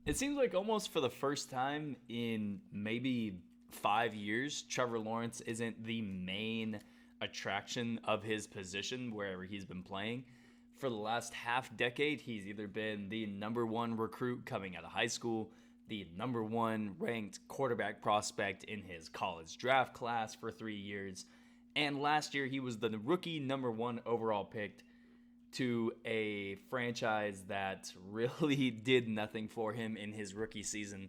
It seems like almost for the first time in maybe 5 years, Trevor Lawrence isn't the main attraction of his position wherever he's been playing. For the last half decade, he's either been the number one recruit coming out of high school, the number one ranked quarterback prospect in his college draft class for 3 years, and last year he was the rookie number one overall pick to a franchise that really did nothing for him in his rookie season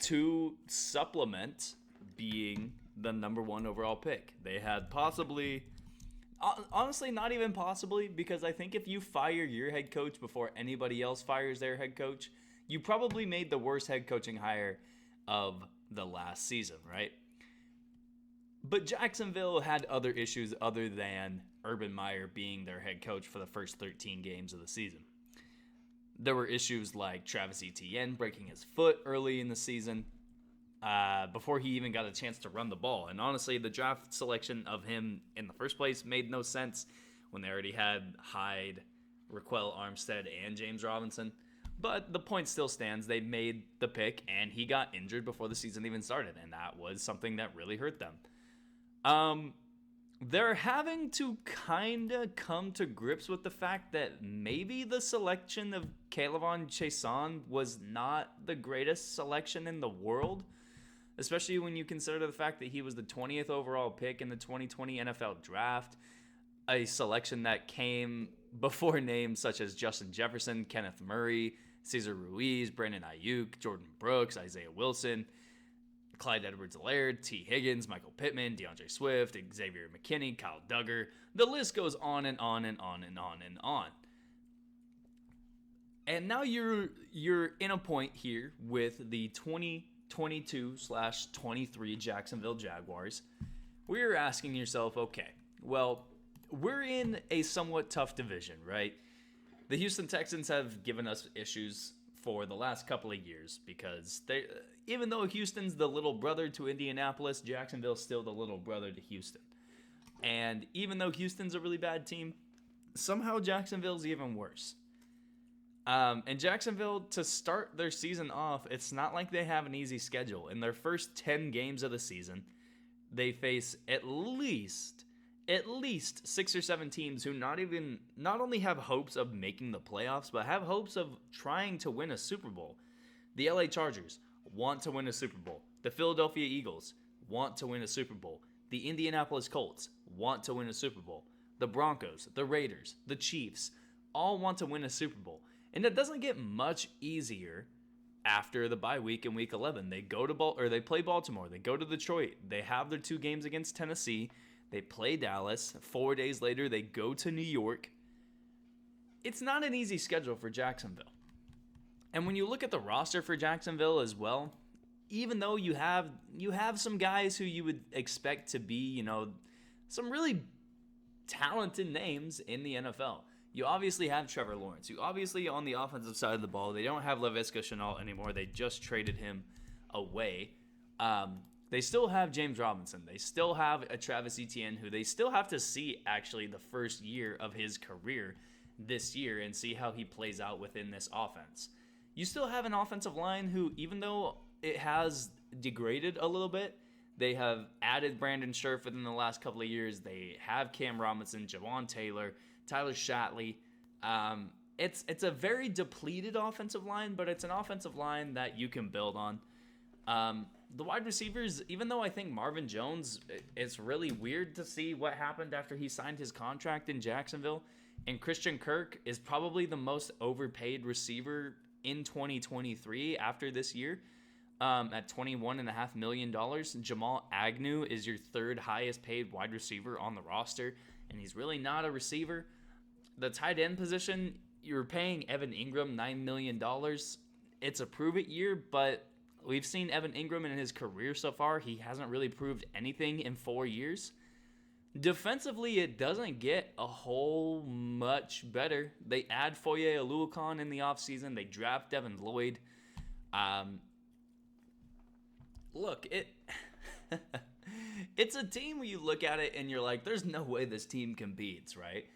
to supplement being the number one overall pick. They had possibly, honestly, not even possibly, because I think if you fire your head coach before anybody else fires their head coach, you probably made the worst head coaching hire of the last season, right? But Jacksonville had other issues other than Urban Meyer being their head coach for the first 13 games of the season. There were issues like Travis Etienne breaking his foot early in the season before he even got a chance to run the ball. And honestly, the draft selection of him in the first place made no sense when they already had Hyde, Raquel Armstead, and James Robinson. But the point still stands. They made the pick, and he got injured before the season even started, and that was something that really hurt them. They're having to kind of come to grips with the fact that maybe the selection of K'Lavon Chaisson was not the greatest selection in the world, especially when you consider the fact that he was the 20th overall pick in the 2020 NFL Draft, a selection that came before names such as Justin Jefferson, Kenneth Murray, Cesar Ruiz, Brandon Ayuk, Jordan Brooks, Isaiah Wilson, Clyde Edwards-Helaire, T. Higgins, Michael Pittman, DeAndre Swift, Xavier McKinney, Kyle Duggar. The list goes on and on and on and on and on. And now you're in a point here with the 2022/23 Jacksonville Jaguars, where you're asking yourself, okay, well, we're in a somewhat tough division, right? The Houston Texans have given us issues for the last couple of years because even though Houston's the little brother to Indianapolis, Jacksonville's still the little brother to Houston. And even though Houston's a really bad team, somehow Jacksonville's even worse. And Jacksonville, to start their season off, it's not like they have an easy schedule. In their first 10 games of the season, they face at least 6 or 7 teams who not only have hopes of making the playoffs, but have hopes of trying to win a Super Bowl. The LA Chargers want to win a Super Bowl. The Philadelphia Eagles want to win a Super Bowl. The Indianapolis Colts want to win a Super Bowl. The Broncos, the Raiders, the Chiefs all want to win a Super Bowl. And it doesn't get much easier after the bye week in week 11. They play Baltimore, they go to Detroit, they have their 2 games against Tennessee. They play Dallas. 4 days later, they go to New York. It's not an easy schedule for Jacksonville. And when you look at the roster for Jacksonville as well, even though you have some guys who you would expect to be, some really talented names in the NFL. You obviously have Trevor Lawrence. You obviously, on the offensive side of the ball, they don't have Laviska Shenault anymore. They just traded him away. They still have James Robinson. They still have a Travis Etienne, who they still have to see actually the first year of his career this year and see how he plays out within this offense. You still have an offensive line who, even though it has degraded a little bit, they have added Brandon Scherf within the last couple of years. They have Cam Robinson, Javon Taylor, Tyler Shatley. It's a very depleted offensive line, but it's an offensive line that you can build on. The wide receivers, even though I think Marvin Jones, it's really weird to see what happened after he signed his contract in Jacksonville. And Christian Kirk is probably the most overpaid receiver in 2023 after this year at $21.5 million. Jamal Agnew is your 3rd highest paid wide receiver on the roster, and he's really not a receiver. The tight end position, you're paying Evan Ingram $9 million. It's a prove-it year, but we've seen Evan Ingram in his career so far. He hasn't really proved anything in 4 years. Defensively, it doesn't get a whole much better. They add Foye Oluokun in the offseason. They draft Devin Lloyd. It's a team where you look at it and you're like, there's no way this team competes, right?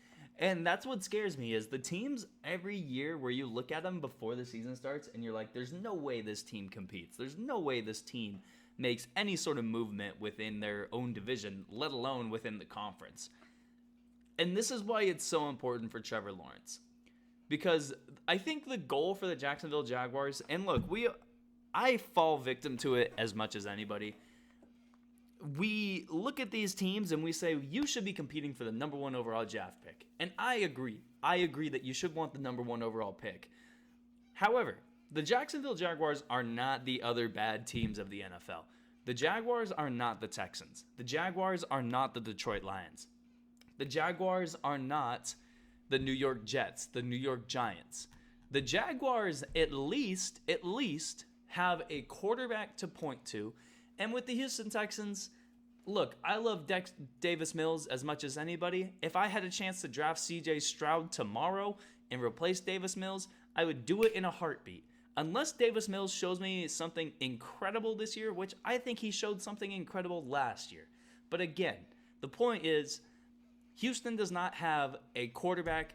And that's what scares me is the teams every year where you look at them before the season starts and you're like, there's no way this team competes. There's no way this team makes any sort of movement within their own division, let alone within the conference. And this is why it's so important for Trevor Lawrence. Because I think the goal for the Jacksonville Jaguars, and look, I fall victim to it as much as anybody. We look at these teams and we say, you should be competing for the number 1 overall draft pick. And I agree. I agree that you should want the number 1 overall pick. However, the Jacksonville Jaguars are not the other bad teams of the NFL. The Jaguars are not the Texans. The Jaguars are not the Detroit Lions. The Jaguars are not the New York Jets, the New York Giants. The Jaguars at least have a quarterback to point to. And with the Houston Texans, look, I love Davis Mills as much as anybody. If I had a chance to draft C.J. Stroud tomorrow and replace Davis Mills, I would do it in a heartbeat. Unless Davis Mills shows me something incredible this year, which I think he showed something incredible last year. But again, the point is, Houston does not have a quarterback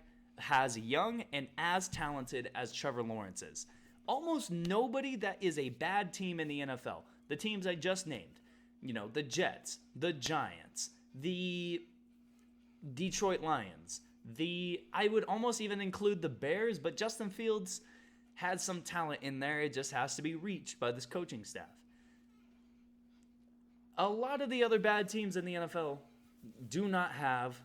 as young and as talented as Trevor Lawrence is. Almost nobody that is a bad team in the NFL, the teams I just named, the Jets, the Giants, the Detroit Lions, I would almost even include the Bears, but Justin Fields had some talent in there. It just has to be reached by this coaching staff. A lot of the other bad teams in the NFL do not have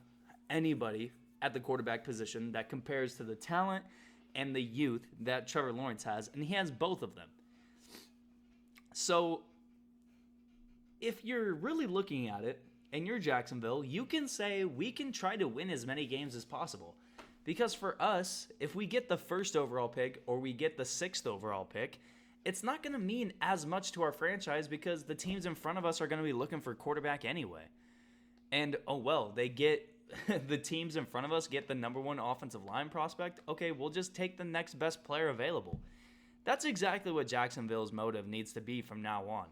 anybody at the quarterback position that compares to the talent and the youth that Trevor Lawrence has, and he has both of them. So, if you're really looking at it, and you're Jacksonville, you can say we can try to win as many games as possible. Because for us, if we get the 1st overall pick or we get the 6th overall pick, it's not going to mean as much to our franchise because the teams in front of us are going to be looking for quarterback anyway. And, they get the teams in front of us get the number 1 offensive line prospect. Okay, we'll just take the next best player available. That's exactly what Jacksonville's motive needs to be from now on,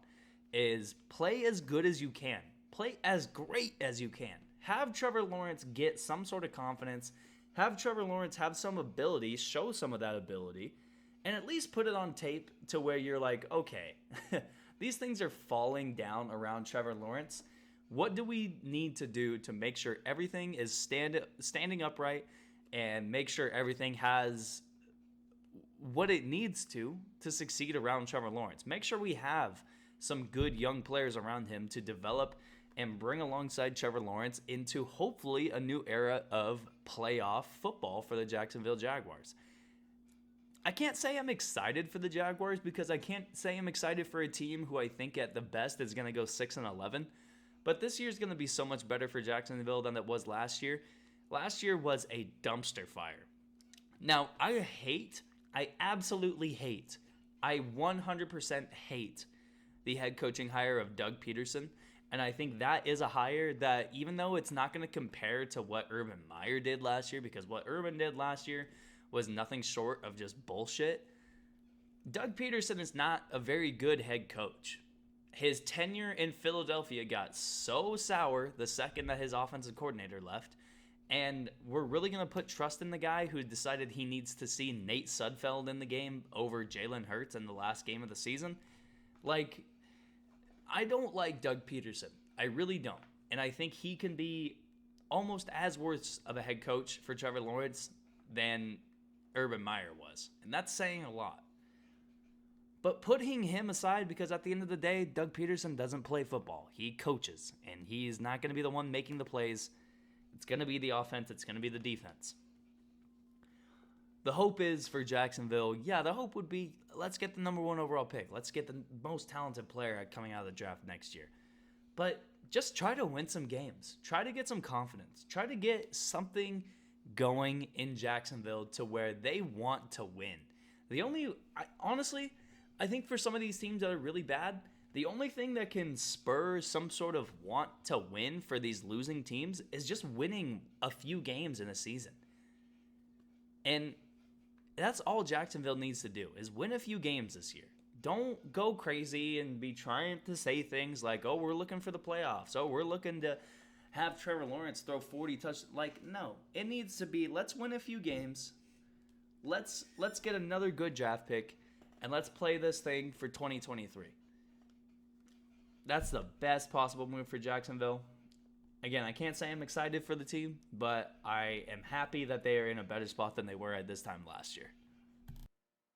is play as good as you can. Play as great as you can. Have Trevor Lawrence get some sort of confidence. Have Trevor Lawrence have some ability, show some of that ability, and at least put it on tape to where you're like, okay, these things are falling down around Trevor Lawrence. What do we need to do to make sure everything is standing upright and make sure everything has what it needs to succeed around Trevor Lawrence? Make sure we have some good young players around him to develop and bring alongside Trevor Lawrence into hopefully a new era of playoff football for the Jacksonville Jaguars. I can't say I'm excited for the Jaguars because I can't say I'm excited for a team who I think at the best is going to go 6-11. But this year's going to be so much better for Jacksonville than it was last year. Last year was a dumpster fire. Now, I absolutely hate, I 100% hate the head coaching hire of Doug Peterson. And I think that is a hire that, even though it's not going to compare to what Urban Meyer did last year, because what Urban did last year was nothing short of just bullshit, Doug Peterson is not a very good head coach. His tenure in Philadelphia got so sour the second that his offensive coordinator left, and we're really going to put trust in the guy who decided he needs to see Nate Sudfeld in the game over Jalen Hurts in the last game of the season. I don't like Doug Peterson. I really don't. And I think he can be almost as worse of a head coach for Trevor Lawrence than Urban Meyer was. And that's saying a lot. But putting him aside, because at the end of the day, Doug Peterson doesn't play football. He coaches, and he's not going to be the one making the plays. It's going to be the offense. It's going to be the defense. The hope is for Jacksonville, the hope would be, let's get the number 1 overall pick. Let's get the most talented player coming out of the draft next year. But just try to win some games. Try to get some confidence. Try to get something going in Jacksonville to where they want to win. Honestly, I think for some of these teams that are really bad, the only thing that can spur some sort of want to win for these losing teams is just winning a few games in a season. And that's all Jacksonville needs to do, is win a few games this year. Don't go crazy and be trying to say things like, oh, we're looking for the playoffs. Oh, we're looking to have Trevor Lawrence throw 40 touchdowns. Like, no. It needs to be, let's win a few games. Let's get another good draft pick, and let's play this thing for 2023. That's the best possible move for Jacksonville. Again, I can't say I'm excited for the team, but I am happy that they are in a better spot than they were at this time last year.